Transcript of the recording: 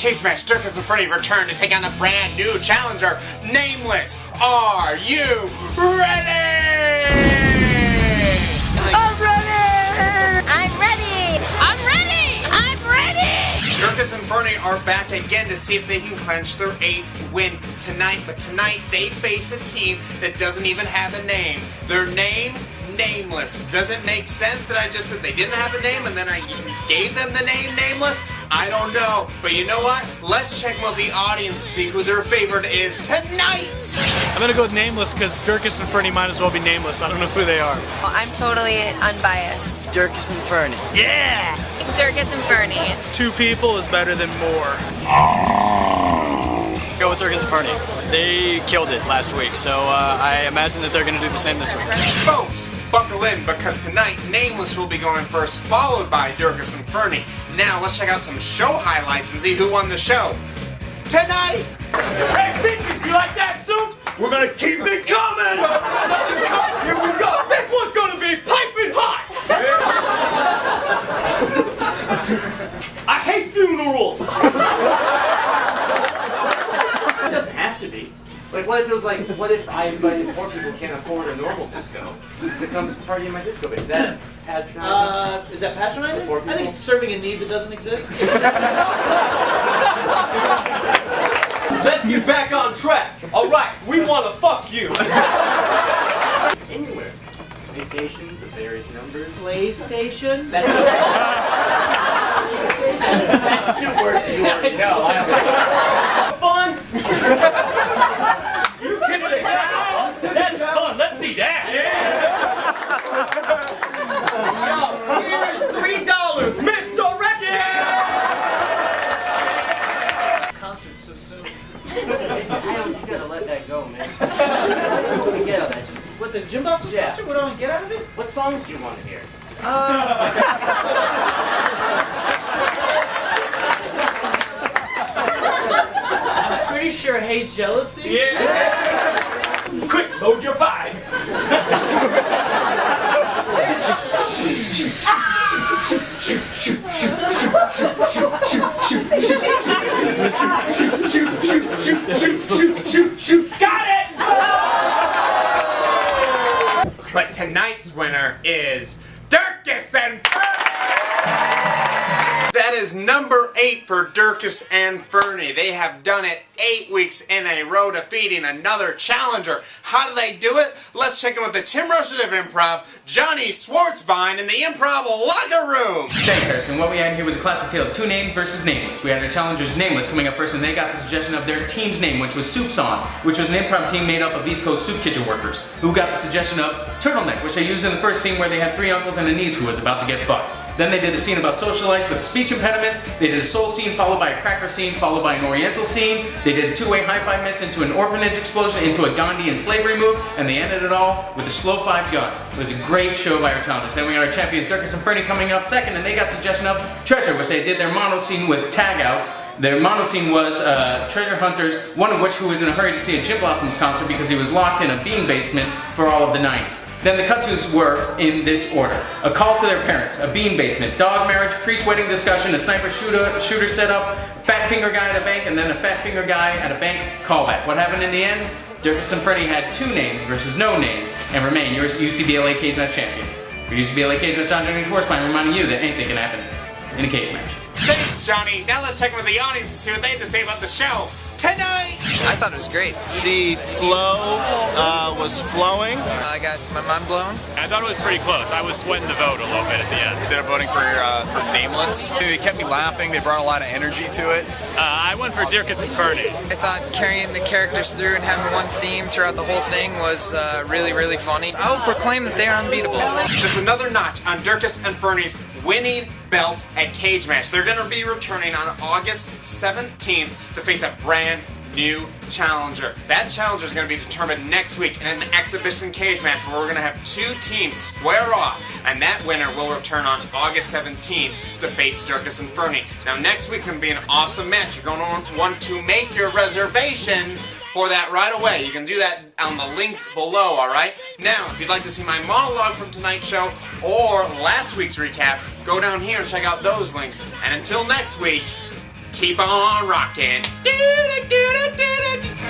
Cagematch, Dierkes Fernie return to take on a brand new challenger, Nameless. Are you ready? I'm ready! I'm ready! I'm ready! I'm ready! Dierkes and Fernie are back again to see if they can clinch their 8th win tonight, but tonight they face a team that doesn't even have a name. Their name, Nameless. Does it make sense that I just said they didn't have a name and then I gave them the name Nameless? I don't know, but you know what? Let's check with the audience to see who their favorite is tonight! I'm gonna go with Nameless because Dierkes and Fernie might as well be nameless. I don't know who they are. I'm totally unbiased. Dierkes and Fernie. Yeah! Dierkes and Fernie. 2 people is better than more. Go with Dierkes and Fernie. They killed it last week, so I imagine that they're gonna do the same this week. Folks, buckle in because tonight Nameless will be going first, followed by Dierkes and Fernie. Now let's check out some show highlights and see who won the show tonight! Hey bitches, you like that soup? We're gonna keep it coming! Another cup, here we go! This one's gonna be piping hot! I hate funerals! It doesn't have to be. Like, what if it was like, what if I invited poor people who can't afford a normal disco to come party in my disco? Is that patronizing? Is that patronizing? Support people? I think it's serving a need that doesn't exist. Let's get back on track! Alright, we wanna fuck you! Anywhere. PlayStations of various numbers. PlayStation? That's That's 2 words you already know. Fun? You kicked the cow? That's fun, let's see that! Yo, here's $3, misdirection! Concert's so soon. You gotta let that go, man. What do we get out of that? Just, What, the Jim Boston concert? What do I get out of it? what songs do you want to hear? I'm pretty sure Hey Jealousy? Yeah! Quick, load your 5! Shoot! Got it! But tonight's winner is Dierkes and Fernie! That is number 8 for Dierkes and Fernie. They have done it 8 weeks in a row, defeating another challenger. How do they do it? Let's check in with the Tim Russian of Improv, Jonny Svarzbein in the Improv locker room. Thanks, Harrison. What we had here was a classic tale of 2 names versus Nameless. We had our challengers Nameless coming up first, and they got the suggestion of their team's name, which was Soup's On, which was an improv team made up of East Coast soup kitchen workers, who got the suggestion of Turtleneck, which they used in the first scene where they had 3 uncles and a niece who was about to get fucked. Then they did a scene about socialites with speech impediments. They did a soul scene followed by a cracker scene followed by an oriental scene. They did a 2-way high-five miss into an orphanage explosion into a Gandhian slavery move, and they ended it all with a slow 5 gun. It was a great show by our challengers. Then we got our champions Dierkes and Fernie coming up second, and they got suggestion of Treasure, which they did their mono scene with tag-outs. Their mono scene was treasure hunters, one of which who was in a hurry to see a Jim Blossoms concert because he was locked in a bean basement for all of the 90s. Then the cut-tos were in this order: a call to their parents, a bean basement, dog marriage, priest wedding discussion, a sniper shooter setup, fat finger guy at a bank, and then a fat finger guy at a bank callback. What happened in the end? Dierkes and Fernie had 2 names versus no names and remain your UCB Cagematch champion. Your UCB Cagematch Jonny Svarzbein reminding you that anything can happen in a cage match. Thanks, Jonny. Now let's check in with the audience and see what they have to say about the show tonight. I thought it was great. The flow was flowing. I got my mind blown. I thought it was pretty close. I was sweating the vote a little bit at the end. Ended up voting for Nameless. They kept me laughing. They brought a lot of energy to it. I went for Dierkes and Fernie. I thought carrying the characters through and having one theme throughout the whole thing was really, really funny. I will proclaim that they are unbeatable. That's another notch on Dierkes and Fernie's winning belt at Cagematch. They're going to be returning on August 17th to face a brand new challenger. That challenger is going to be determined next week in an exhibition cage match where we're going to have 2 teams square off, and that winner will return on August 17th to face Dierkes and Fernie. Now next week's going to be an awesome match. You're going to want to make your reservations for that right away. You can do that on the links below, alright? Now, if you'd like to see my monologue from tonight's show or last week's recap, go down here and check out those links. And until next week, keep on rocking. Do-do-do-do-do-do.